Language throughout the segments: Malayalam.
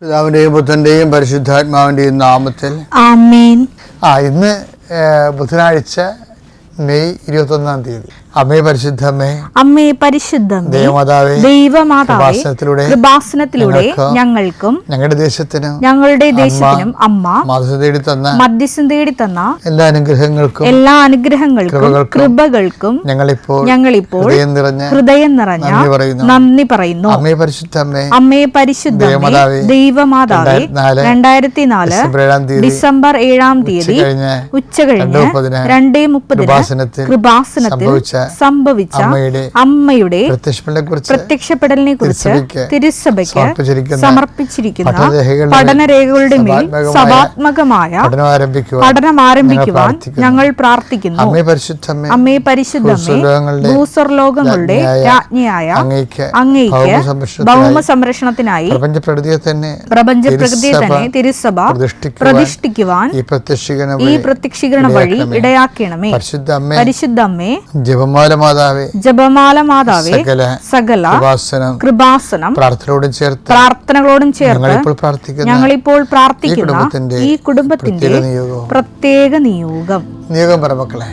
പിതാവിന്റെയും പുത്രന്റെയും പരിശുദ്ധാത്മാവിന്റെയും നാമത്തിൽ ആമേൻ. ഇന്ന് ബുധനാഴ്ച മെയ് 21 അമ്മേ പരിശുദ്ധമ്മേ, അമ്മേ പരിശുദ്ധമേ, ദൈവമാതാവേ, കൃപാസനത്തിലൂടെ ഞങ്ങൾക്കും ഞങ്ങളുടെ ദേശത്തിനും അമ്മ മധ്യസ്ഥം തേടി തന്ന എല്ലാ അനുഗ്രഹങ്ങൾക്കും കൃപകൾക്കും ഞങ്ങളിപ്പോൾ ഹൃദയം നിറഞ്ഞ നന്ദി പറയുന്നു. അമ്മേ പരിശുദ്ധമേ, ദൈവമാതാവേ, 2004 ഡിസംബർ 7 ഉച്ചകഴിഞ്ഞ് 2:30 കൃപാസനത്തിൽ സംഭവിച്ച അമ്മയുടെ പ്രത്യക്ഷപ്പെടലിനെ കുറിച്ച് തിരുസഭയ്ക്ക് സമർപ്പിച്ചിരിക്കുന്ന പഠനരേഖകളുടെ മേൽ സഭാത്മകമായ പഠനം ആരംഭിക്കുവാൻ ഞങ്ങൾ പ്രാർത്ഥിക്കുന്നു. അമ്മേ പരിശുദ്ധമേ, ഭൂസ്വർലോകങ്ങളുടെ രാജ്ഞിയായ അങ്ങേയ്ക്ക് ഭൗമ സംരക്ഷണത്തിനായി പ്രപഞ്ചപ്രകൃതിയെ തന്നെ തിരുസഭ പ്രതിഷ്ഠിക്കുവാൻ ഈ പ്രത്യക്ഷീകരണ വഴി ഇടയാക്കണമേ. പരിശുദ്ധമ്മേ, ജപമാല മാതാവേ, സകല കൃപാസനം പ്രാർത്ഥനകളോടും ചേർത്ത് ഞങ്ങളിപ്പോൾ പ്രാർത്ഥിക്കുന്ന ഈ കുടുംബത്തിന്റെ പ്രത്യേക നിയോഗം പറമക്കളെ.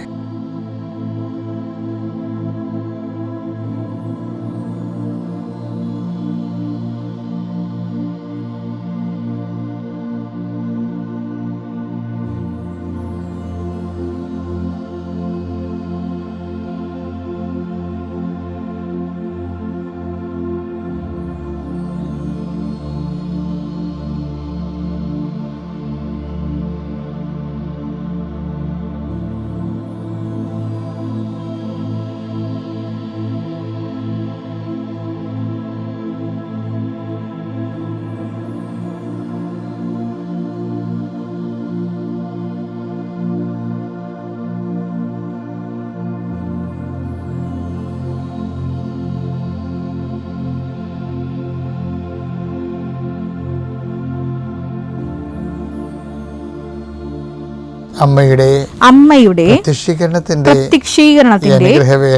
അമ്മയുടെ പ്രത്യക്ഷീകരണത്തിന്റെ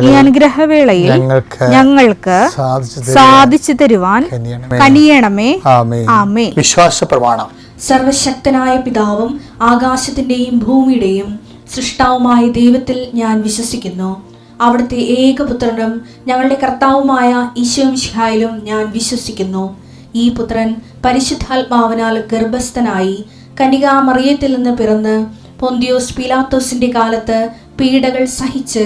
ഈ അനുഗ്രഹവേളയിൽ ഞങ്ങൾക്ക് സാധിച്ചു തരുവാൻ കനിയണമേ. ആമേൻ. വിശ്വാസ പ്രമാണം. സർവശക്തനായ പിതാവും ആകാശത്തിന്റെയും ഭൂമിയുടെയും സൃഷ്ടാവുമായ ദൈവത്തിൽ ഞാൻ വിശ്വസിക്കുന്നു. അവിടുത്തെ ഏകപുത്രനും ഞങ്ങളുടെ കർത്താവുമായ ഈശോ മിശിഹായിലും ഞാൻ വിശ്വസിക്കുന്നു. ഈ പുത്രൻ പരിശുദ്ധാത്മാവിനാൽ ഗർഭസ്ഥനായി കന്യകാമറിയത്തിൽ നിന്ന് പിറന്ന് പൊന്തിയോസ് പീലാത്തോസിന്റെ കാലത്ത് പീഡകൾ സഹിച്ച്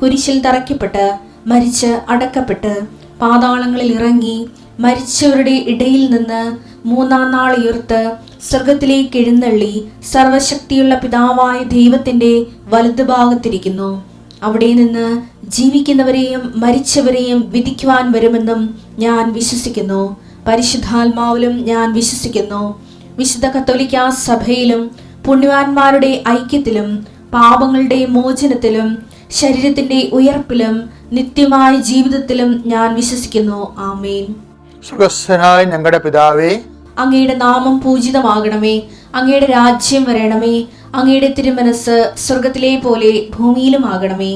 കുരിശിൽ തറയ്ക്കപ്പെട്ട് മരിച്ച് അടക്കപ്പെട്ട് പാതാളങ്ങളിൽ ഇറങ്ങി മരിച്ചവരുടെ ഇടയിൽ നിന്ന് 3-ാം നാൾ ഉയർത്ത് സ്വർഗത്തിലേക്ക് എഴുന്നള്ളി സർവശക്തിയുള്ള പിതാവായ ദൈവത്തിന്റെ വലതുഭാഗത്തിരിക്കുന്നു. അവിടെ നിന്ന് ജീവിക്കുന്നവരെയും മരിച്ചവരെയും വിധിക്കുവാൻ വരുമെന്നും ഞാൻ വിശ്വസിക്കുന്നു. പരിശുദ്ധാത്മാവിലും ഞാൻ വിശ്വസിക്കുന്നു. വിശുദ്ധ കത്തോലിക്കാ സഭയിലും പുണ്യവാന്മാരുടെ ഐക്യത്തിലും പാപങ്ങളുടെ മോചനത്തിലും ശരീരത്തിന്റെ ഉയർപ്പിലും നിത്യമായ ജീവിതത്തിലും ഞാൻ വിശ്വസിക്കുന്നു. ആമേൻ. സുഖസ്ഥനായ ഞങ്ങളുടെ പിതാവേ, അങ്ങയുടെ നാമം പൂജിതമാകണമേ. അങ്ങയുടെ രാജ്യം വരണമേ. അങ്ങയുടെ തിരുമനസ് സ്വർഗത്തിലെ പോലെ ഭൂമിയിലും ആകണമേ.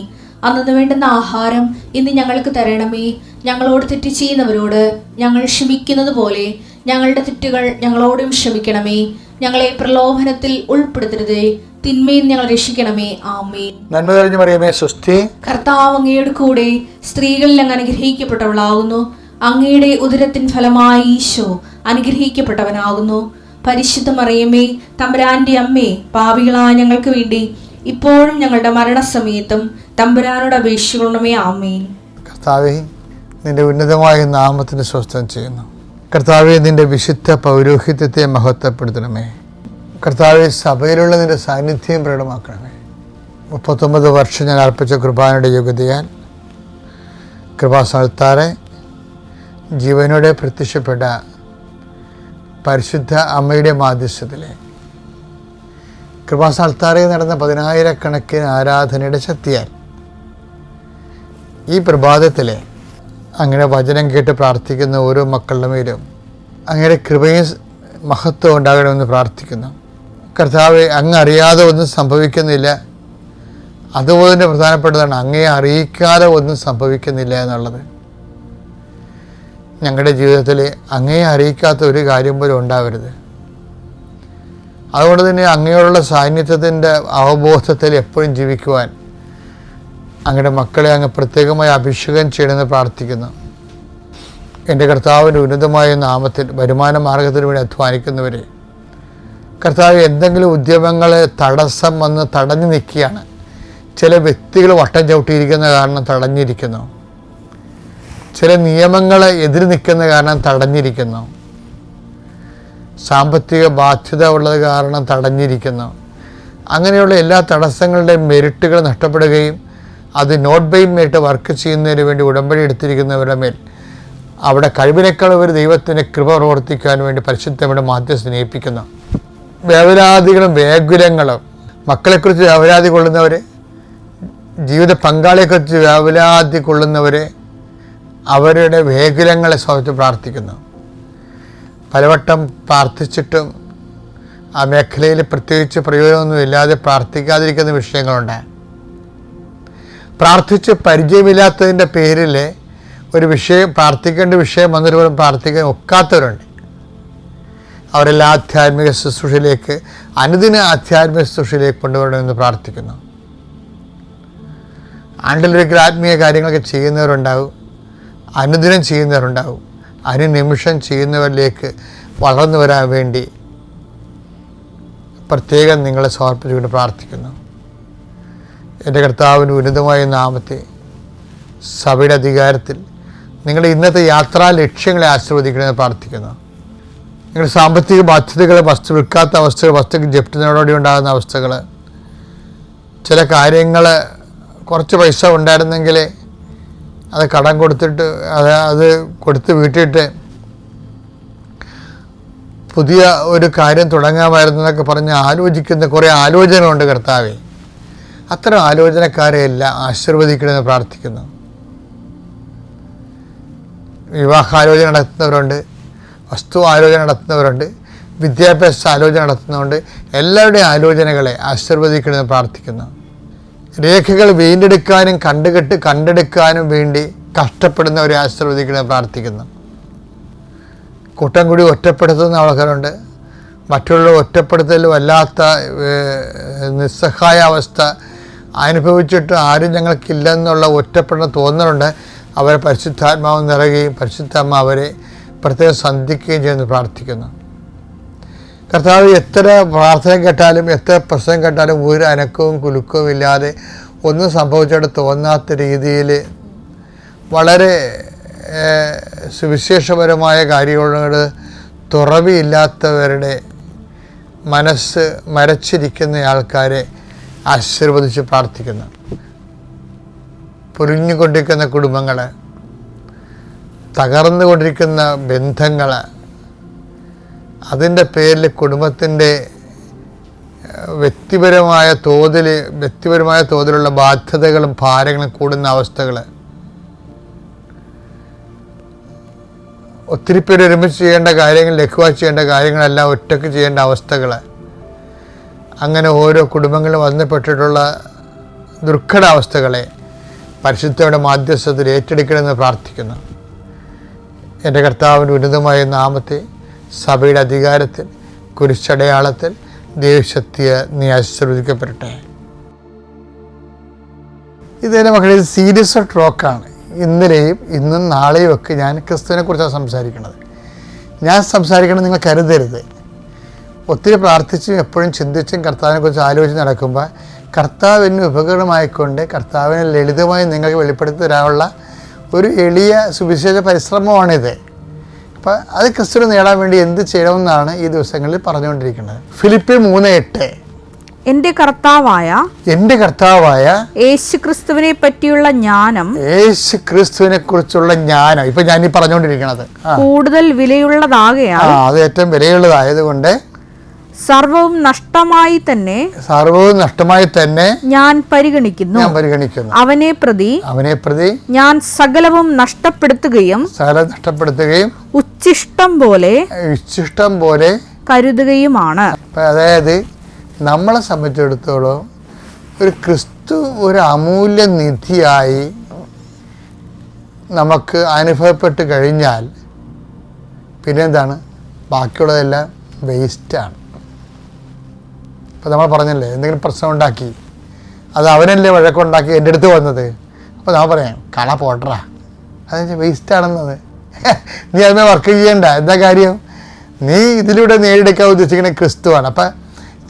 അന്നു വേണ്ടുന്ന ആഹാരം ഇന്ന് ഞങ്ങൾക്ക് തരണമേ. ഞങ്ങളോട് തെറ്റ് ചെയ്യുന്നവരോട് ഞങ്ങൾ ക്ഷമിക്കുന്നത് പോലെ ഞങ്ങളുടെ തെറ്റുകൾ ഞങ്ങളോടും ക്ഷമിക്കണമേ. ഞങ്ങളെ പ്രലോഭനത്തിൽ ഉൾപ്പെടുത്തരുതേ, തിന്മയിൽ ഞങ്ങൾ രക്ഷിക്കണമേ. ആമേൻ. നന്മ നിറഞ്ഞ മറിയമേ, സ്വസ്തി. കർത്താവ് അങ്ങയുടെ കൂടെ സ്ത്രീകളിൽ അങ്ങ് അനുഗ്രഹിക്കപ്പെട്ടവളാകുന്നു. അങ്ങയുടെ ഉദരത്തിൻ ഫലമായി ഈശോ അനുഗ്രഹിക്കപ്പെട്ടവനാകുന്നു. പരിശുദ്ധ മറിയമേ, തമ്പുരാന്റെ അമ്മേ, പാപികളായ ഞങ്ങൾക്ക് വേണ്ടി ഇപ്പോഴും ഞങ്ങളുടെ മരണസമയത്തും തമ്പുരാനോട് അപേക്ഷിക്കണമേ. ആമേൻ. കർത്താവേ, നിന്റെ ഉന്നതമായ നാമത്തിന് സ്വസ്ഥം ചെയ്യുന്നു. കർത്താവെ, നിന്റെ വിശുദ്ധ പൗരോഹിത്യത്തെ മഹത്വപ്പെടുത്തണമേ. കർത്താവെ, സഭയിലുള്ള നിന്റെ സാന്നിധ്യം പ്രകടമാക്കണമേ. 39 വർഷം ഞാൻ അർപ്പിച്ച കൃപാനയുടെ യോഗ്യതയാൽ കൃപാസ്ഥാനത്താറെ ജീവനോടെ പ്രത്യക്ഷപ്പെട്ട പരിശുദ്ധ അമ്മയുടെ മാധ്യസ്ഥത്തിലെ കൃപാസ്ഥാനത്താറെ നടന്ന 10,000-കണക്കിന് ആരാധനയുടെ ശക്തിയാൽ ഈ പ്രഭാതത്തിലെ അങ്ങനെ വചനം കേട്ട് പ്രാർത്ഥിക്കുന്ന ഓരോ മക്കളുടെ മേലും അങ്ങയുടെ കൃപയും മഹത്വം ഉണ്ടാകണമെന്ന് പ്രാർത്ഥിക്കുന്നു. കർത്താവെ, അങ്ങ് അറിയാതെ ഒന്നും സംഭവിക്കുന്നില്ല. അതുപോലെ തന്നെ പ്രധാനപ്പെട്ടതാണ്, അങ്ങയെ അറിയിക്കാതെ ഒന്നും സംഭവിക്കുന്നില്ല എന്നുള്ളത്. ഞങ്ങളുടെ ജീവിതത്തിൽ അങ്ങയെ അറിയിക്കാത്ത ഒരു കാര്യം പോലും ഉണ്ടാവരുത്. അതുകൊണ്ട് തന്നെ അങ്ങയോടുള്ള സാന്നിധ്യത്തിൻ്റെ അവബോധത്തിൽ എപ്പോഴും ജീവിക്കുവാൻ അങ്ങയുടെ മക്കളെ അങ്ങ് പ്രത്യേകമായി അഭിഷേകം ചെയ്യണമെന്ന് പ്രാർത്ഥിക്കുന്നു. എൻ്റെ കർത്താവിൻ്റെ ഉന്നതമായ നാമത്തിൽ വരുമാന മാർഗത്തിന് വേണ്ടി അധ്വാനിക്കുന്നവരെ കർത്താവ് എന്തെങ്കിലും ഉദ്യമങ്ങളെ തടസ്സം വന്ന് തടഞ്ഞു നിൽക്കുകയാണ്. ചില വ്യക്തികൾ വട്ടം ചവിട്ടിയിരിക്കുന്ന കാരണം തടഞ്ഞിരിക്കുന്നു. ചില നിയമങ്ങളെ എതിര് നിൽക്കുന്ന കാരണം തടഞ്ഞിരിക്കുന്നു. സാമ്പത്തിക ബാധ്യത ഉള്ളത് കാരണം തടഞ്ഞിരിക്കുന്നു. അങ്ങനെയുള്ള എല്ലാ തടസ്സങ്ങളുടെയും മെരിറ്റുകൾ നഷ്ടപ്പെടുകയും അത് നോട്ട് ബൈ മെരിറ്റ് വർക്ക് ചെയ്യുന്നതിന് വേണ്ടി ഉടമ്പടി എടുത്തിരിക്കുന്നവരുടെ മേൽ അവിടെ കഴിവിനേക്കാൾ ഒരു ദൈവത്തിൻ്റെ കൃപ പ്രവർത്തിക്കാൻ വേണ്ടി പരിശുദ്ധയുടെ മാധ്യസ്ഥനെ ഏൽപ്പിക്കുന്നു. വേവലാതികളും വേകുലങ്ങളും, മക്കളെക്കുറിച്ച് വേവലാതി കൊള്ളുന്നവർ, ജീവിത പങ്കാളിയെക്കുറിച്ച് വേവലാതി കൊള്ളുന്നവർ, അവരുടെ വേകുലങ്ങളെ സമയത്ത് പ്രാർത്ഥിക്കുന്നു. പലവട്ടം പ്രാർത്ഥിച്ചിട്ടും ആ മേഖലയിൽ പ്രത്യേകിച്ച് പ്രയോജനമൊന്നുമില്ലാതെ പ്രാർത്ഥിക്കാതിരിക്കുന്ന വിഷയങ്ങളുണ്ട്. പ്രാർത്ഥിച്ച് പരിചയമില്ലാത്തതിൻ്റെ പേരിൽ ഒരു വിഷയം, പ്രാർത്ഥിക്കേണ്ട വിഷയം വന്നിട്ട് പോലും പ്രാർത്ഥിക്കാൻ ഒക്കാത്തവരുണ്ട്. അവരെല്ലാം ആധ്യാത്മിക ശുശ്രൂഷയിലേക്ക്, അനുദിന ആധ്യാത്മിക ശുശ്രൂഷയിലേക്ക് കൊണ്ടുവരണമെന്ന് പ്രാർത്ഥിക്കുന്നു. ആണ്ടിലൊരിക്കൽ ആത്മീയ കാര്യങ്ങളൊക്കെ ചെയ്യുന്നവരുണ്ടാവും, അനുദിനം ചെയ്യുന്നവരുണ്ടാവും. അനുനിമിഷം ചെയ്യുന്നവരിലേക്ക് വളർന്നു വരാൻ വേണ്ടി പ്രത്യേകം നിങ്ങളെ സമർപ്പിച്ചുകൊണ്ട് പ്രാർത്ഥിക്കുന്നു. എൻ്റെ കർത്താവിൻ്റെ ഉന്നതമായ നാമത്തെ സഭയുടെ അധികാരത്തിൽ നിങ്ങളുടെ ഇന്നത്തെ യാത്രാ ലക്ഷ്യങ്ങളെ ആശീർവദിക്കണമെന്ന് പ്രാർത്ഥിക്കുന്നു. നിങ്ങളുടെ സാമ്പത്തിക ബാധ്യതകൾ, വസ്തു വിൽക്കാത്ത അവസ്ഥകൾ, വസ്തുക്ക് ജപ്തിനോടുകൂടി ഉണ്ടാകുന്ന അവസ്ഥകൾ, ചില കാര്യങ്ങൾ കുറച്ച് പൈസ ഉണ്ടായിരുന്നെങ്കിൽ അത് കടം കൊടുത്തിട്ട് അത് കൊടുത്ത് വീട്ടിയിട്ട് പുതിയ ഒരു കാര്യം തുടങ്ങാമായിരുന്നു എന്നൊക്കെ പറഞ്ഞ് ആലോചിക്കുന്ന കുറേ ആലോചനകളുണ്ട് കർത്താവേ. അത്തരം ആലോചനക്കാരെ എല്ലാം ആശീർവദിക്കണമെന്ന് പ്രാർത്ഥിക്കുന്നു. വിവാഹാലോചന നടത്തുന്നവരുണ്ട്, വസ്തു ആലോചന നടത്തുന്നവരുണ്ട്, വിദ്യാഭ്യാസ ആലോചന നടത്തുന്നവരുണ്ട്. എല്ലാവരുടെയും ആലോചനകളെ ആശീർവദിക്കണമെന്ന് പ്രാർത്ഥിക്കുന്നു. രേഖകൾ വീണ്ടെടുക്കാനും കണ്ടെടുക്കാനും വേണ്ടി കഷ്ടപ്പെടുന്നവരെ ആശീർവദിക്കണമെന്ന് പ്രാർത്ഥിക്കുന്നു. കൂട്ടം കൂടി ഒറ്റപ്പെടുത്തുന്ന ആൾക്കാരുണ്ട്. മറ്റുള്ള ഒറ്റപ്പെടുത്തൽ വല്ലാത്ത നിസ്സഹായ അവസ്ഥ അനുഭവിച്ചിട്ട് ആരും ഞങ്ങൾക്കില്ലെന്നുള്ള ഒറ്റപ്പെടുന്ന തോന്നലുണ്ട്. അവരെ പരിശുദ്ധാത്മാവ് നിറയുകയും പരിശുദ്ധാത്മാവ് അവരെ പ്രത്യേകം സന്ധിക്കുകയും ചെയ്യുമെന്ന് പ്രാർത്ഥിക്കുന്നു. കർത്താവ് എത്ര പ്രാർത്ഥന കേട്ടാലും എത്ര പ്രശ്നം കേട്ടാലും ഒരു അനക്കവും കുലുക്കവും ഇല്ലാതെ ഒന്നും സംഭവിച്ചിട്ട് തോന്നാത്ത രീതിയിൽ വളരെ സുവിശേഷപരമായ കാര്യങ്ങളോട് തുറവിയില്ലാത്തവരുടെ മനസ്സ് മരച്ചിരിക്കുന്ന ആൾക്കാരെ ആശീർവദിച്ച് പ്രാർത്ഥിക്കുന്നു. പൊരിഞ്ഞുകൊണ്ടിരിക്കുന്ന കുടുംബങ്ങൾ, തകർന്നുകൊണ്ടിരിക്കുന്ന ബന്ധങ്ങൾ, അതിൻ്റെ പേരിൽ കുടുംബത്തിൻ്റെ വ്യക്തിപരമായ തോതിലുള്ള ബാധ്യതകളും ഭാരങ്ങളും കൂടുന്ന അവസ്ഥകൾ, ഒത്തിരി പേര് ഒരുമിച്ച് ചെയ്യേണ്ട കാര്യങ്ങൾ, ലഘുവായി ചെയ്യേണ്ട കാര്യങ്ങളെല്ലാം ഒറ്റയ്ക്ക് ചെയ്യേണ്ട അവസ്ഥകൾ, അങ്ങനെ ഓരോ കുടുംബങ്ങളും വന്നുപെട്ടിട്ടുള്ള ദുർഘടാവസ്ഥകളെ പരിശുദ്ധയുടെ മാധ്യസ്ഥത്തിൽ ഏറ്റെടുക്കണമെന്ന് പ്രാർത്ഥിക്കുന്നു. എൻ്റെ കർത്താവിൻ്റെ ഉന്നതമായ നാമത്തെ സഭയുടെ അധികാരത്തിൽ, കുരിശടയാളത്തിൽ ദൈവശക്തിയെ നീ ആശീർവദിക്കപ്പെടട്ടെ. ഇതെൻ്റെ മക്കളെ സീരിയസ് ടോക്കാണ്. ഇന്നലെയും ഇന്നും നാളെയും ഒക്കെ ഞാൻ ക്രിസ്തുവിനെ കുറിച്ചാണ് സംസാരിക്കുന്നത്. ഞാൻ സംസാരിക്കണം നിങ്ങൾ കരുതരുത്. ഒത്തിരി പ്രാർത്ഥിച്ചും എപ്പോഴും ചിന്തിച്ചും കർത്താവിനെ കുറിച്ച് ആലോചിച്ച് നടക്കുമ്പോൾ കർത്താവിന് ഉപകരണമായിക്കൊണ്ട് കർത്താവിനെ ലളിതമായി നിങ്ങൾക്ക് വെളിപ്പെടുത്തി തരാനുള്ള ഒരു എളിയ സുവിശേഷ പരിശ്രമമാണിത്. അപ്പം അത് ക്രിസ്തുവിനെ നേടാൻ വേണ്ടി എന്ത് ചെയ്യണമെന്നാണ് ഈ ദിവസങ്ങളിൽ പറഞ്ഞുകൊണ്ടിരിക്കുന്നത്. ഫിലിപ്പിയർ 3:8 എന്റെ കർത്താവായ യേശു ക്രിസ്തുവിനെ പറ്റിയുള്ള ജ്ഞാനം, യേശു ക്രിസ്തുവിനെ കുറിച്ചുള്ള ജ്ഞാനം ഇപ്പൊ ഞാൻ ഈ പറഞ്ഞുകൊണ്ടിരിക്കുന്നത് കൂടുതൽ വിലയുള്ളതാകയാൽ, അത് ഏറ്റവും വിലയുള്ളതായതുകൊണ്ട് സർവവും നഷ്ടമായി തന്നെ ഞാൻ പരിഗണിക്കുന്നു. അവനെ പ്രതി ഞാൻ സകലവും നഷ്ടപ്പെടുത്തുകയും ഉച്ഛിഷ്ടം പോലെ കരുതുകയുമാണ്. അതായത് നമ്മളെ സംബന്ധിച്ചിടത്തോളം ഒരു ക്രിസ്തു ഒരു അമൂല്യ നിധിയായി നമുക്ക് അനുഭവപ്പെട്ട് കഴിഞ്ഞാൽ പിന്നെ എന്താണ്, ബാക്കിയുള്ളതെല്ലാം വേസ്റ്റാണ്. അപ്പോൾ നമ്മൾ പറഞ്ഞല്ലേ, എന്തെങ്കിലും പ്രശ്നം ഉണ്ടാക്കി അത് അവനല്ലേ വഴക്കുണ്ടാക്കി എൻ്റെ അടുത്ത് വന്നത്, അപ്പോൾ നമ്മൾ പറയാം കള പോട്ടറാ, അതെന്ന് വേസ്റ്റാണെന്നത്. നീ അതിനെ വർക്ക് ചെയ്യണ്ട. എന്താ കാര്യം, നീ ഇതിലൂടെ നേടിയെടുക്കാൻ ഉദ്ദേശിക്കുന്ന ക്രിസ്തുവാണ്. അപ്പം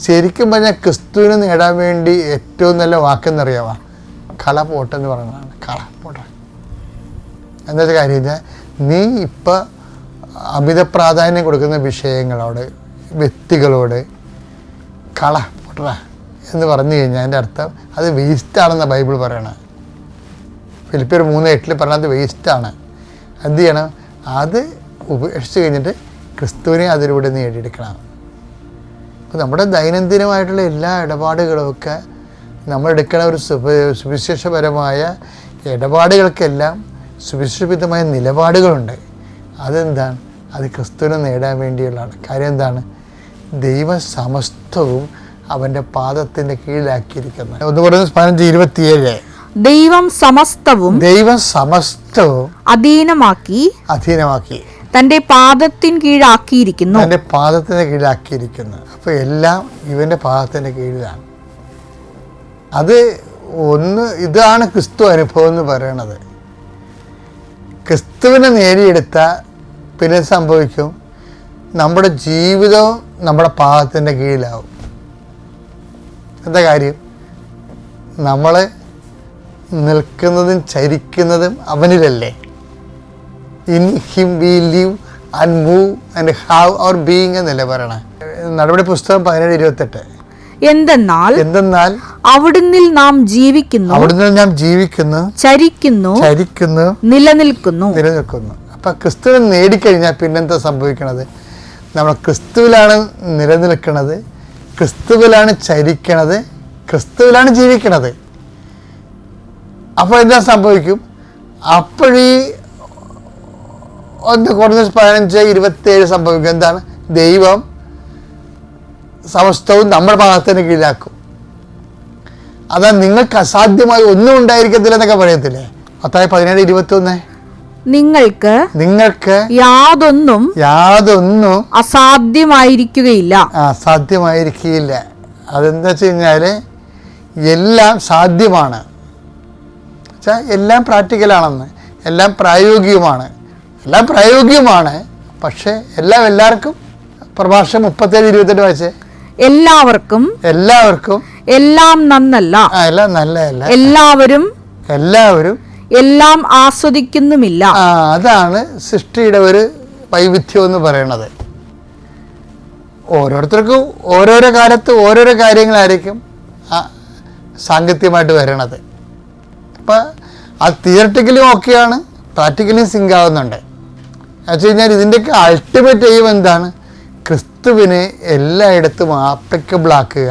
ശരിക്കും പറഞ്ഞാൽ ക്രിസ്തുവിനെ നേടാൻ വേണ്ടി ഏറ്റവും നല്ല വാക്കെന്നറിയാമോ, കള പോട്ടെന്ന് പറയുന്നതാണ്. കള പോട്ട എന്താ വെച്ചാൽ കാര്യം വെച്ചാൽ, നീ ഇപ്പം അമിത പ്രാധാന്യം കൊടുക്കുന്ന വിഷയങ്ങളോട്, വ്യക്തികളോട് കള പോട്ട എന്ന് പറഞ്ഞു കഴിഞ്ഞാൽ അതിൻ്റെ അർത്ഥം അത് വേസ്റ്റാണെന്നാണ് ബൈബിൾ പറയണത്. ഫിലിപ്പിയർ 3:8 പറഞ്ഞത് വേസ്റ്റാണ്. എന്ത് ചെയ്യണം, അത് ഉപേക്ഷിച്ച് കഴിഞ്ഞിട്ട് ക്രിസ്തുവിനെ അതിലൂടെ നേടിയെടുക്കണം. അപ്പോൾ നമ്മുടെ ദൈനംദിനമായിട്ടുള്ള എല്ലാ ഇടപാടുകളുമൊക്കെ നമ്മളെടുക്കുന്ന ഒരു സുവിശേഷപരമായ ഇടപാടുകൾക്കെല്ലാം സുവിശേഷിതമായ നിലപാടുകളുണ്ട്. അതെന്താണ്, അത് ക്രിസ്തുവിനെ നേടാൻ വേണ്ടിയുള്ളതാണ്. കാര്യം എന്താണ്, ദൈവ സമസ്തവും അവൻ്റെ പാദത്തിൻ്റെ കീഴിലാക്കിയിരിക്കുന്നത്. 1:15-27 ദൈവം സമസ്തവും അധീനമാക്കി തന്റെ പാദത്തിന് കീഴാക്കിയിരിക്കുന്നു. അപ്പോൾ എല്ലാം ഇവൻ്റെ പാദത്തിൻ്റെ കീഴിലാണ്. അത് ഇതാണ് ക്രിസ്തു അനുഭവം എന്ന് പറയണത്. ക്രിസ്തുവിനെ നേടിയെടുത്ത പിന്നെ സംഭവിക്കും, നമ്മുടെ ജീവിതവും നമ്മുടെ പാദത്തിൻ്റെ കീഴിലാവും. എന്താ കാര്യം, നമ്മൾ നിൽക്കുന്നതും ചരിക്കുന്നതും അവനിലല്ലേ. In him we live and move and have our being എന്നല്ലേ പറയണേ. നടപടി പുസ്തകം 17:28. എന്തെന്നാൽ അവിടുന്ന് നാം ജീവിക്കുന്നു, ചരിക്കുന്നു, നിലനിൽക്കുന്നു. അപ്പം ക്രിസ്തുവിനെ നേടിക്കഴിഞ്ഞാൽ പിന്നെന്താ സംഭവിക്കണത്, നമ്മൾ ക്രിസ്തുവിലാണ് നിലനിൽക്കുന്നത്, ക്രിസ്തുവിലാണ് ചരിക്കണത്, ക്രിസ്തുവിലാണ് ജീവിക്കണത്. അപ്പോൾ എന്താ സംഭവിക്കും, അപ്പോഴീ 1:15-27 സംഭവിക്കും. എന്താണ്, ദൈവം സമസ്തവും നമ്മുടെ പാദത്തിന് കീഴിലാക്കും. അതാ നിങ്ങൾക്ക് അസാധ്യമായി ഒന്നും ഉണ്ടായിരിക്കത്തില്ല എന്നൊക്കെ പറയത്തില്ലേ, മത്തായി 17:21. നിങ്ങൾക്ക് യാതൊന്നും അസാധ്യമായിരിക്കുകയില്ല. അതെന്താ വെച്ച് കഴിഞ്ഞാൽ എല്ലാം സാധ്യമാണ്, എല്ലാം പ്രാക്ടിക്കലാണെന്ന്, എല്ലാം പ്രായോഗികമാണ്. പക്ഷേ എല്ലാവർക്കും പ്രഭാഷണം 37:28 വായിച്ചേ. എല്ലാവർക്കും എല്ലാം നന്നല്ല, എല്ലാം നല്ലതല്ല. എല്ലാവരും എല്ലാം ആസ്വദിക്കുന്നുമില്ല. അതാണ് സൃഷ്ടിയുടെ ഒരു വൈവിധ്യം എന്ന് പറയുന്നത്. ഓരോരുത്തർക്കും ഓരോരോ കാലത്ത് ഓരോരോ കാര്യങ്ങളായിരിക്കും സാങ്കത്യമായിട്ട് വരണത്. അപ്പം അത് തിയററ്റിക്കലും ഓക്കെയാണ്, പ്രാക്ടിക്കലും സിങ്ക് ആവുന്നുണ്ട്. എന്ന് വെച്ച് കഴിഞ്ഞാൽ ഇതിൻ്റെയൊക്കെ അൾട്ടിമേറ്റ് എയിം എന്താണ്, ക്രിസ്തുവിനെ എല്ലായിടത്തും ആപ്ലിക്കബിൾ ആക്കുക.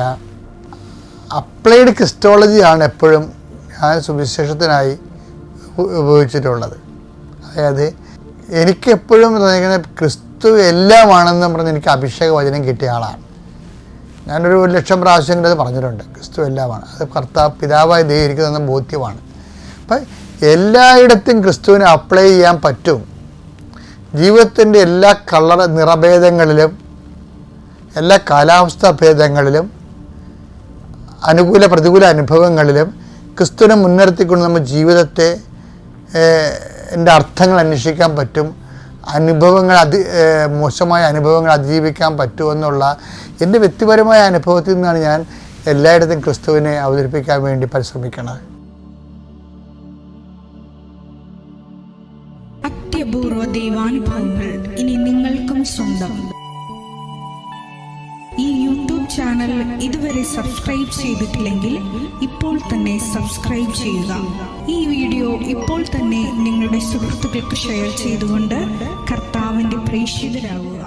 അപ്ലൈഡ് ക്രിസ്റ്റോളജിയാണ് എപ്പോഴും ഞാൻ സുവിശേഷത്തിനായി ഉപയോഗിച്ചിട്ടുള്ളത്. അതായത് എനിക്കെപ്പോഴും തോന്നിക്കുന്നത് ക്രിസ്തു എല്ലാമാണെന്ന് പറഞ്ഞ് എനിക്ക് അഭിഷേക വചനം കിട്ടിയ ആളാണ്. ഞാനൊരു 1,00,000 പ്രാവശ്യം അത് പറഞ്ഞിട്ടുണ്ട്. ക്രിസ്തു എല്ലാമാണ്, അത് കർത്താവ് പിതാവായി ദൈവം എനിക്ക് തന്ന ബോധ്യമാണ്. അപ്പം എല്ലായിടത്തും ക്രിസ്തുവിനെ അപ്ലൈ ചെയ്യാൻ പറ്റും. ജീവിതത്തിൻ്റെ എല്ലാ നിറഭേദങ്ങളിലും, എല്ലാ കാലാവസ്ഥാ ഭേദങ്ങളിലും, അനുകൂല പ്രതികൂല അനുഭവങ്ങളിലും ക്രിസ്തുവിനെ മുൻനിർത്തിക്കൊണ്ട് നമ്മുടെ ജീവിതത്തെ അർത്ഥങ്ങൾ അന്വേഷിക്കാൻ പറ്റും. മോശമായ അനുഭവങ്ങൾ അതിജീവിക്കാൻ പറ്റുമെന്നുള്ള എൻ്റെ വ്യക്തിപരമായ അനുഭവത്തിൽ നിന്നാണ് ഞാൻ എല്ലായിടത്തും ക്രിസ്തുവിനെ അവതരിപ്പിക്കാൻ വേണ്ടി പരിശ്രമിക്കുന്നത്. അത്യപൂർവ ദൈവാനുഭവങ്ങൾ ഇനി നിങ്ങൾക്കും സ്വന്തം. ഈ യൂട്യൂബ് ചാനൽ ഇതുവരെ സബ്സ്ക്രൈബ് ചെയ്തിട്ടില്ലെങ്കിൽ ഇപ്പോൾ തന്നെ സബ്സ്ക്രൈബ് ചെയ്യുക. ഈ വീഡിയോ ഇപ്പോൾ തന്നെ നിങ്ങളുടെ സുഹൃത്തുക്കൾക്ക് ഷെയർ ചെയ്തുകൊണ്ട് കർത്താവിൻ്റെ പ്രേക്ഷിതരാകുക.